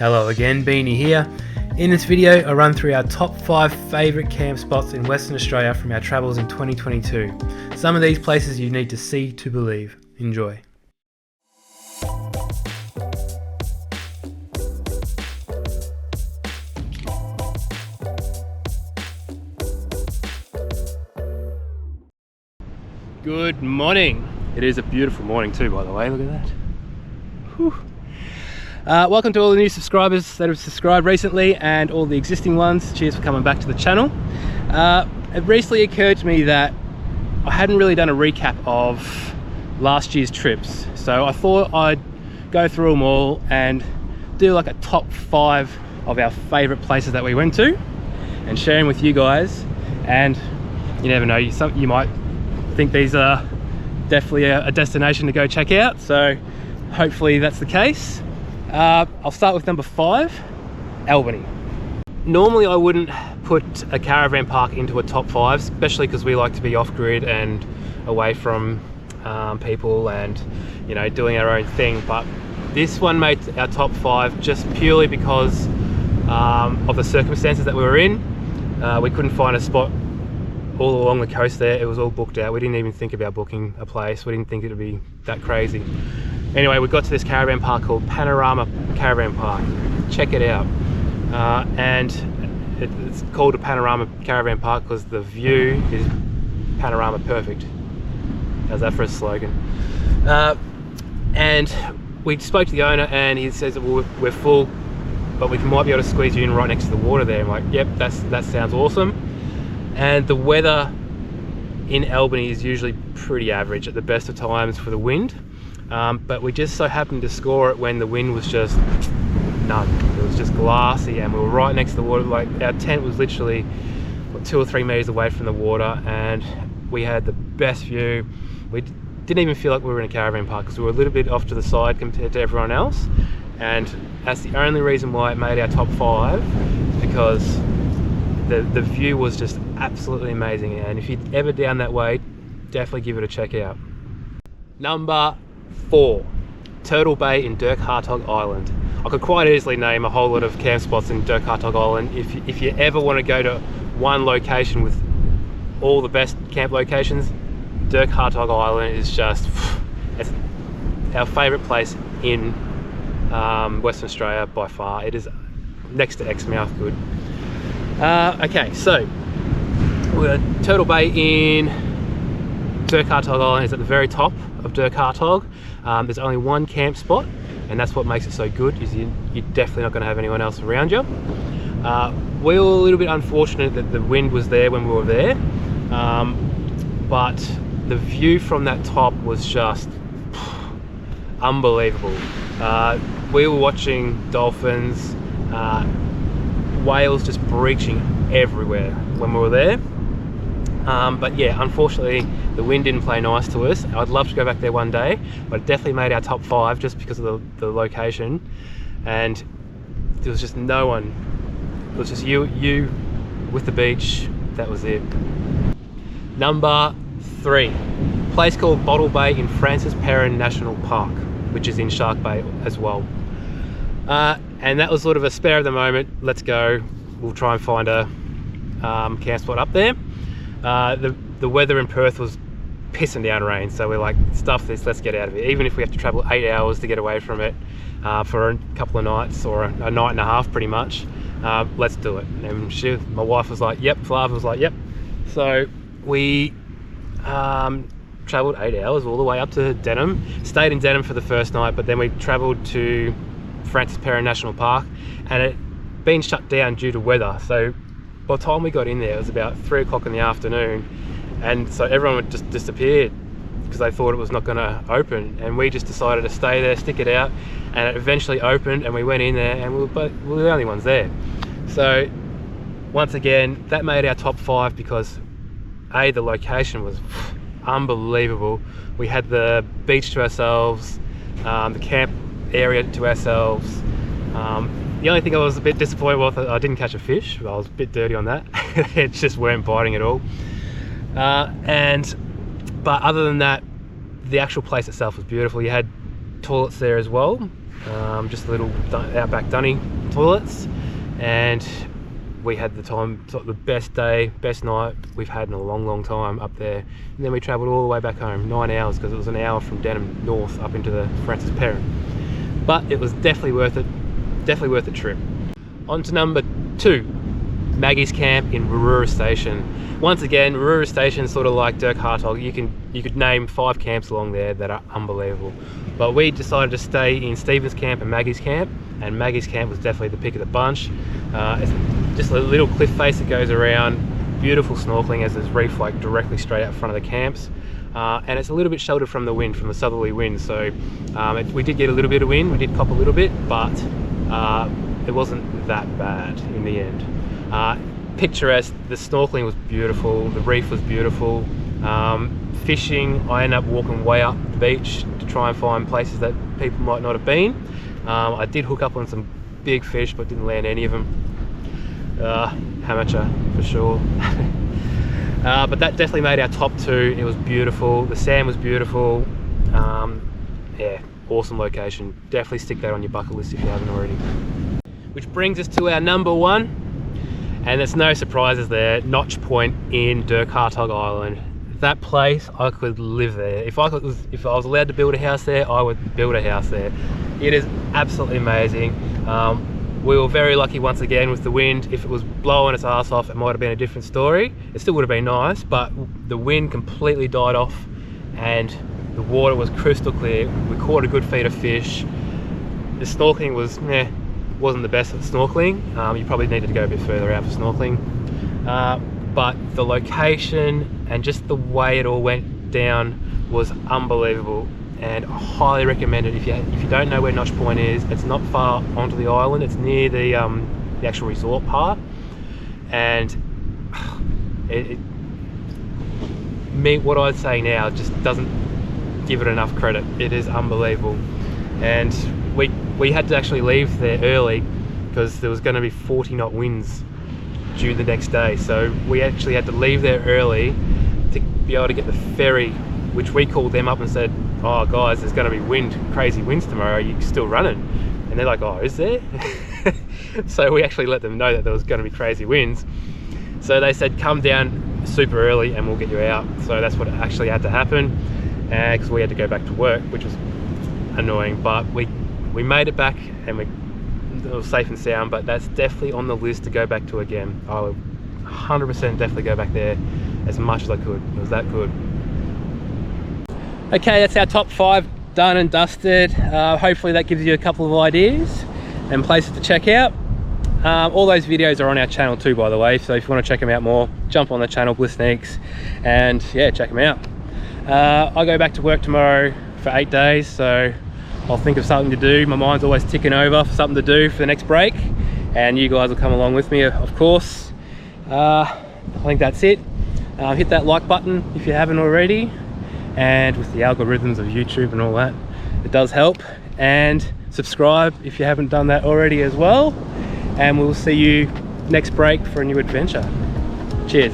Hello again, Beanie here. In this video, I run through our top 5 favourite camp spots in Western Australia from our travels in 2022. Some of these places you need to see to believe. Enjoy. Good morning. It is a beautiful morning too, by the way. Look at that. Whew. Welcome to all the new subscribers that have subscribed recently and all the existing ones. Cheers for coming back to the channel. It recently occurred to me that I hadn't really done a recap of last year's trips, so I thought I'd go through them all and do like a top 5 of our favourite places that we went to and share them with you guys. And you never know, you might think these are definitely a destination to go check out, so hopefully that's the case. I'll start with number 5, Albany. Normally I wouldn't put a caravan park into a top 5, especially because we like to be off-grid and away from people and, you know, doing our own thing, but this one made our top 5 just purely because of the circumstances that we were in. We couldn't find a spot all along the coast there. It was all booked out. We didn't even think about booking a place. We didn't think it would be that crazy. Anyway, we got to this caravan park called Panorama Caravan Park. Check it out. And it's called a Panorama Caravan Park because the view is panorama perfect. How's that for a slogan? And we spoke to the owner and he says, well, we're full, but we might be able to squeeze you in right next to the water there. I'm like, yep, that sounds awesome. And the weather in Albany is usually pretty average at the best of times for the wind. But we just so happened to score it when the wind was just none. It was just glassy and we were right next to the water. Like, our tent was literally 2 or 3 meters away from the water and we had the best view. We didn't even feel like we were in a caravan park because we were a little bit off to the side compared to everyone else. And that's the only reason why it made our top 5, is because the view was just absolutely amazing. And if you're ever down that way, definitely give it a check out. Number 4, Turtle Bay in Dirk Hartog Island. I could quite easily name a whole lot of camp spots in Dirk Hartog Island. If you ever want to go to one location with all the best camp locations, Dirk Hartog Island is just, it's our favourite place in Western Australia by far. It is next to Exmouth good. Okay, so we're at Turtle Bay in Dirk Hartog Island. Is at the very top of Dirk Hartog. There's only one camp spot, and that's what makes it so good, is you're definitely not going to have anyone else around you. We were a little bit unfortunate that the wind was there when we were there, but the view from that top was just unbelievable. We were watching dolphins, whales just breaching everywhere when we were there. But yeah, unfortunately the wind didn't play nice to us. I'd love to go back there one day, but it definitely made our top 5 just because of the location. And there was just no one. It was just you with the beach. That was it. Number 3, place called Bottle Bay in Francis Perrin National Park, which is in Shark Bay as well. And that was sort of a spare of the moment. Let's go. We'll try and find a camp spot up there. The weather in Perth was pissing down rain, so we're like, stuff this, let's get out of it. Even if we have to travel 8 hours to get away from it for a couple of nights or a night and a half pretty much, let's do it. And my wife was like, yep, Flav was like, yep. So we travelled 8 hours all the way up to Denham, stayed in Denham for the first night, but then we travelled to Francis Perrin National Park, and it been shut down due to weather. So by the time we got in there, it was about 3 o'clock in the afternoon, and so everyone had just disappeared because they thought it was not going to open, and we just decided to stay there, stick it out, and it eventually opened, and we went in there, and we were the only ones there. So once again, that made our top 5 because A, the location was unbelievable. We had the beach to ourselves, the camp area to ourselves. The only thing I was a bit disappointed with, I didn't catch a fish. I was a bit dirty on that. It just weren't biting at all. But other than that, the actual place itself was beautiful. You had toilets there as well, just little outback dunny toilets, and we had the best day, best night we've had in a long time up there. And then we travelled all the way back home, 9 hours, because it was an hour from Denham north up into the Francis Perrin. But it was definitely worth it, the trip. On to number 2, Maggies Camp in Rooroora Station. Once again, Rooroora Station is sort of like Dirk Hartog. You could name 5 camps along there that are unbelievable. But we decided to stay in Stevens Camp and Maggies Camp, and Maggies Camp was definitely the pick of the bunch. It's just a little cliff face that goes around, beautiful snorkeling as there's reef like directly straight out front of the camps. And it's a little bit sheltered from the wind, from the southerly wind, so we did get a little bit of wind, we did cop a little bit, but it wasn't that bad in the end. Picturesque, the snorkeling was beautiful, the reef was beautiful. Fishing, I ended up walking way up the beach to try and find places that people might not have been. I did hook up on some big fish, but didn't land any of them. Amateur for sure. But that definitely made our top 2. It was beautiful, the sand was beautiful. Yeah, awesome location. Definitely stick that on your bucket list if you haven't already. Which brings us to our number 1, and there's no surprises there, Nosh Point in Dirk Hartog Island. That place, I could live there. If I was allowed to build a house there, I would build a house there. It is absolutely amazing. We were very lucky once again with the wind. If it was blowing its ass off, it might have been a different story. It still would have been nice, but the wind completely died off and the water was crystal clear. We caught a good feed of fish. The snorkeling wasn't the best at snorkeling. You probably needed to go a bit further out for snorkeling. But the location and just the way it all went down was unbelievable, and I highly recommend it. If you don't know where Nosh Point is, it's not far onto the island. It's near the actual resort part, and what I'd say now just doesn't give it enough credit. It is unbelievable, and we had to actually leave there early because there was going to be 40-knot winds due the next day, so we actually had to leave there early to be able to get the ferry, which we called them up and said, oh guys, there's going to be crazy winds tomorrow, are you still running? And they're like, oh, is there? So we actually let them know that there was going to be crazy winds, so they said come down super early and we'll get you out. So that's what actually had to happen, because we had to go back to work, which was annoying, but we made it back and it was safe and sound. But that's definitely on the list to go back to again. I would 100% definitely go back there as much as I could. It was that good. Okay, that's our top 5 done and dusted. Hopefully that gives you a couple of ideas and places to check out. All those videos are on our channel too, by the way, so if you want to check them out more, jump on the channel, BlissNiques, and yeah, check them out. I go back to work tomorrow for 8 days, so I'll think of something to do. My mind's always ticking over for something to do for the next break, and you guys will come along with me, of course. I think that's it. Hit that like button if you haven't already, and with the algorithms of YouTube and all that, it does help. And subscribe if you haven't done that already as well, and we'll see you next break for a new adventure. Cheers.